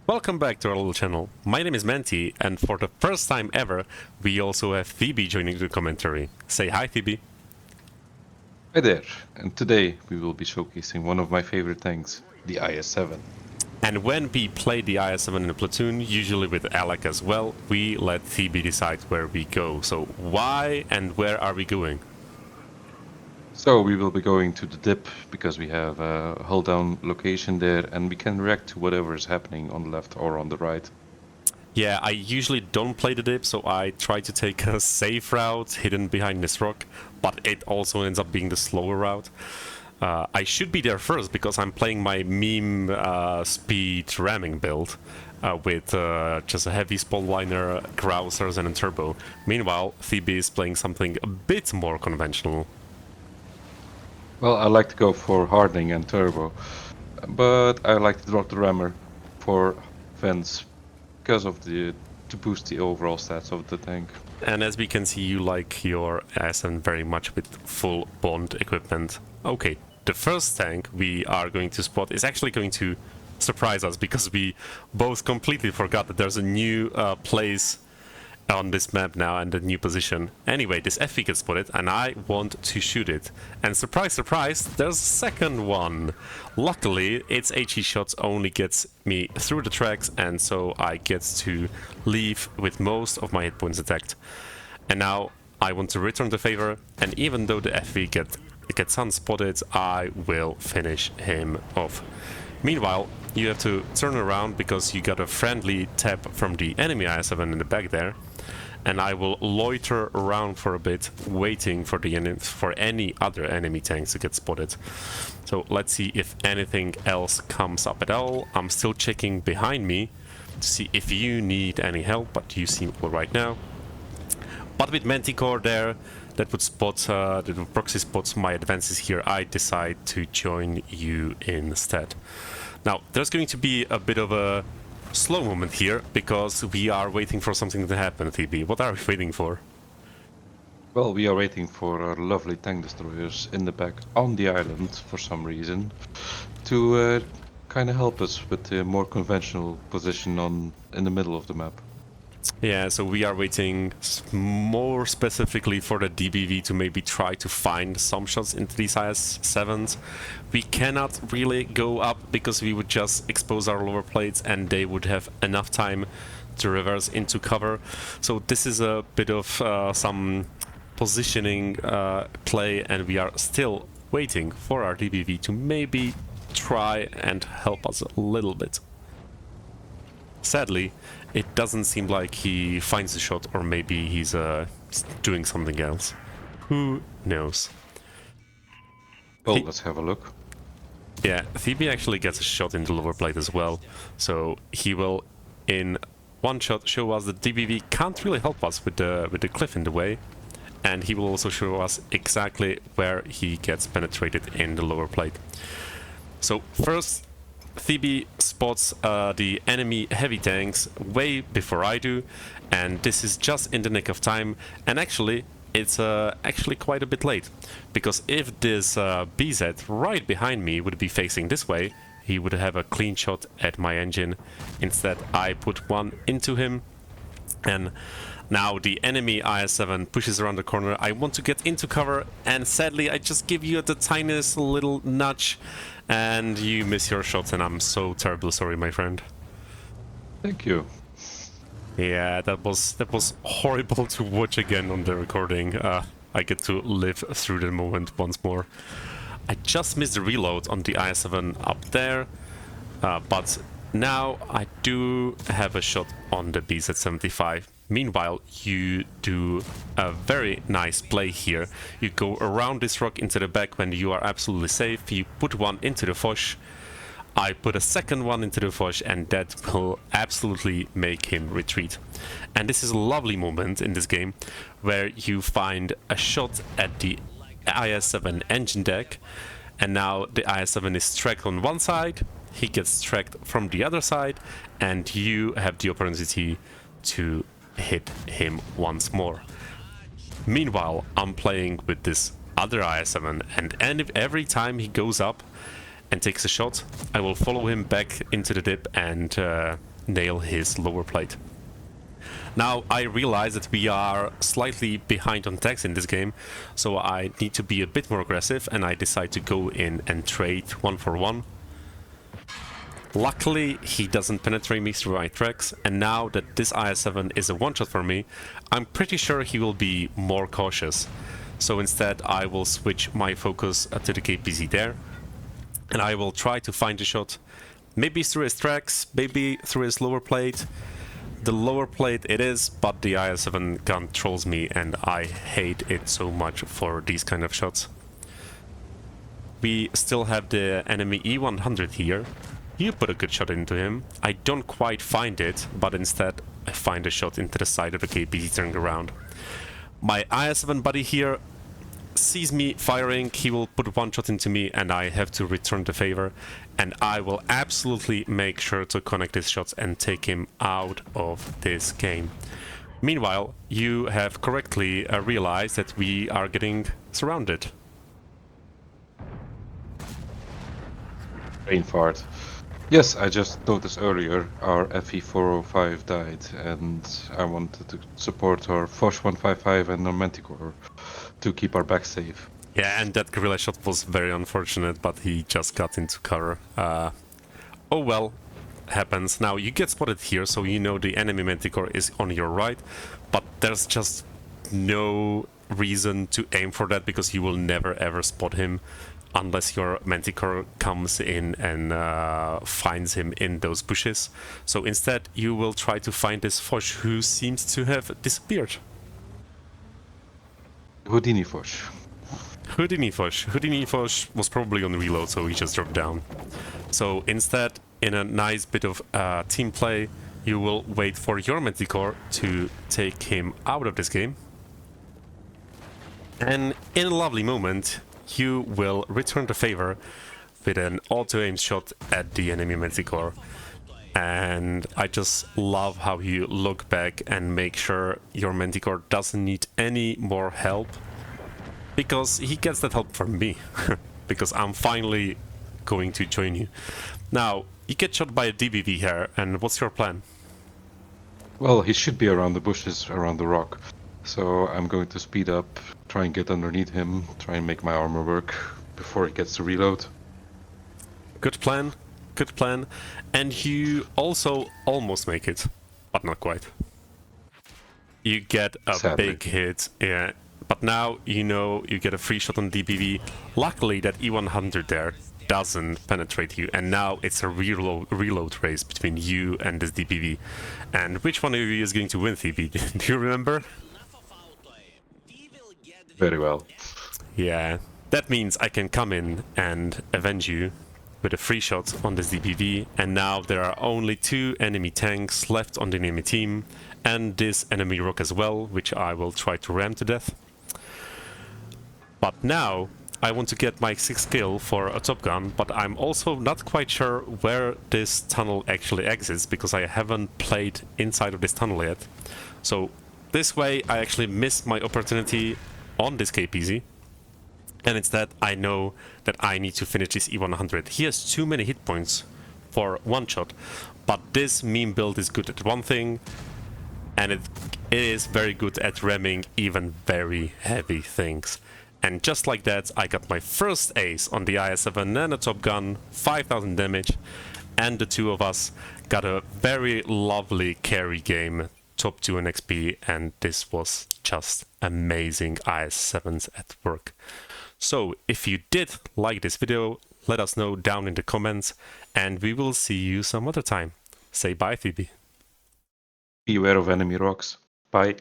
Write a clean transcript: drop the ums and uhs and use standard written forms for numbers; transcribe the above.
Welcome back to our little channel. My name is Manti, and for the first time ever, we also have Thibi joining the commentary. Say hi, Thibi. Hi there, and today we will be showcasing one of my favorite tanks, the IS-7. And when we play the IS-7 in a platoon, usually with Alec as well, we let Thibi decide where we go. So why and where are we going? So we will be going to the dip because we have a hold down location there and we can react to whatever is happening on the left or on the right. Yeah, I usually don't play the dip, so I try to take a safe route hidden behind this rock, but it also ends up being the slower route. I should be there first because I'm playing my meme speed ramming build with just a heavy spottliner, grousers and a turbo. Meanwhile, Thibi is playing something a bit more conventional. Well, I like to go for hardening and turbo, but I like to drop the rammer for fence because of to boost the overall stats of the tank. And as we can see, you like your IS-7 very much with full bond equipment. Okay, the first tank we are going to spot is actually going to surprise us because we both completely forgot that there's a new place on this map now and a new position. Anyway, this FV gets spotted and I want to shoot it. And surprise, surprise, there's a second one. Luckily, its HE shots only gets me through the tracks, and so I get to leave with most of my hit points intact. And now I want to return the favor, and even though the FV gets unspotted, I will finish him off. Meanwhile, you have to turn around because you got a friendly tap from the enemy IS-7 in the back there. And I will loiter around for a bit, waiting for any other enemy tanks to get spotted. So let's see if anything else comes up at all. I'm still checking behind me to see if you need any help, but you seem all right now. But with Manticore there, that would spot, that would proxy spots my advances here, I decide to join you instead. Now, there's going to be a bit of a slow moment here because we are waiting for something to happen, Thibi. What are we waiting for? Well, we are waiting for our lovely tank destroyers in the back on the island for some reason to kind of help us with the more conventional position in the middle of the map. Yeah, so we are waiting more specifically for the DBV to maybe try to find some shots into these IS-7s. We cannot really go up because we would just expose our lower plates and they would have enough time to reverse into cover. So this is a bit of some positioning play, and we are still waiting for our DBV to maybe try and help us a little bit. Sadly, it doesn't seem like he finds the shot, or maybe he's doing something else. Who knows? Well, let's have a look. Yeah, Thibi actually gets a shot in the lower plate as well, so he will, in one shot, show us that DBV can't really help us with the cliff in the way, and he will also show us exactly where he gets penetrated in the lower plate. So first, Thibi spots the enemy heavy tanks way before I do, and this is just in the nick of time. And actually, it's actually quite a bit late, because if this BZ right behind me would be facing this way, he would have a clean shot at my engine. Instead, I put one into him, and now the enemy IS-7 pushes around the corner. I want to get into cover, and sadly I just give you the tiniest little nudge and you miss your shot, and I'm so terribly sorry, my friend. Thank you. Yeah, that was horrible to watch again on the recording. I get to live through the moment once more. I just missed the reload on the IS-7 up there, but now I do have a shot on the BZ-75. Meanwhile, you do a very nice play here. You go around this rock into the back when you are absolutely safe. You put one into the Foch. I put a second one into the Foch, and that will absolutely make him retreat. And this is a lovely moment in this game where you find a shot at the IS-7 engine deck, and now the IS-7 is tracked on one side, he gets tracked from the other side, and you have the opportunity to hit him once more. Meanwhile, I'm playing with this other IS-7, and every time he goes up and takes a shot, I will follow him back into the dip and nail his lower plate. Now I realize that we are slightly behind on attacks in this game, so I need to be a bit more aggressive, and I decide to go in and trade 1-for-1. Luckily, he doesn't penetrate me through my tracks, and now that this IS-7 is a one-shot for me, I'm pretty sure he will be more cautious. So instead I will switch my focus to the KPZ there, and I will try to find a shot, maybe through his tracks, maybe through his lower plate. The lower plate it is, but the IS-7 gun trolls me, and I hate it so much for these kind of shots. We still have the enemy E-100 here. You put a good shot into him. I don't quite find it, but instead I find a shot into the side of the KPZ turning around. My IS-7 buddy here sees me firing, he will put one shot into me, and I have to return the favor, and I will absolutely make sure to connect his shots and take him out of this game. Meanwhile, you have correctly realized that we are getting surrounded. Brain fart. Yes, I just noticed earlier our FE405 died, and I wanted to support our Foch 155 and our Manticore to keep our back safe. Yeah, and that guerrilla shot was very unfortunate, but he just got into cover. Oh well, happens. Now you get spotted here, so you know the enemy Manticore is on your right, but there's just no reason to aim for that, because you will never ever spot him unless your Manticore comes in and finds him in those bushes. So instead you will try to find this Foch who seems to have disappeared. Houdini Foch. Houdini Foch was probably on reload, so he just dropped down. So instead, in a nice bit of team play, you will wait for your Manticore to take him out of this game. And in a lovely moment, you will return the favor with an auto-aim shot at the enemy Manticore. And I just love how you look back and make sure your Manticore doesn't need any more help, because he gets that help from me, because I'm finally going to join you. Now, you get shot by a DBV here, and what's your plan? Well, he should be around the bushes, around the rock. So I'm going to speed up, try and get underneath him, try and make my armor work before he gets to reload. Good plan, good plan. And you also almost make it, but not quite. You get a Sadly. big hit, yeah. But now you know you get a free shot on DBV. Luckily that E100 there doesn't penetrate you, and now it's a reload race between you and this DPV. And which one of you is going to win, Thibi? Do you remember? Very well. Yeah, that means I can come in and avenge you with a free shot on this DPV, and now there are only 2 enemy tanks left on the enemy team, and this enemy rock as well, which I will try to ram to death. But now I want to get my 6th kill for a Top Gun, but I'm also not quite sure where this tunnel actually exits, because I haven't played inside of this tunnel yet. So this way I actually missed my opportunity on this KPZ, and instead I know that I need to finish this E100. He has too many hit points for one shot, but this meme build is good at one thing, and it is very good at ramming even very heavy things. And just like that, I got my first ace on the IS-7 and a Top Gun, 5000 damage, and the 2 of us got a very lovely carry game, top 2 in XP, and this was just amazing IS-7s at work. So if you did like this video, let us know down in the comments, and we will see you some other time. Say bye, Thibi. Beware of enemy rocks. Bye.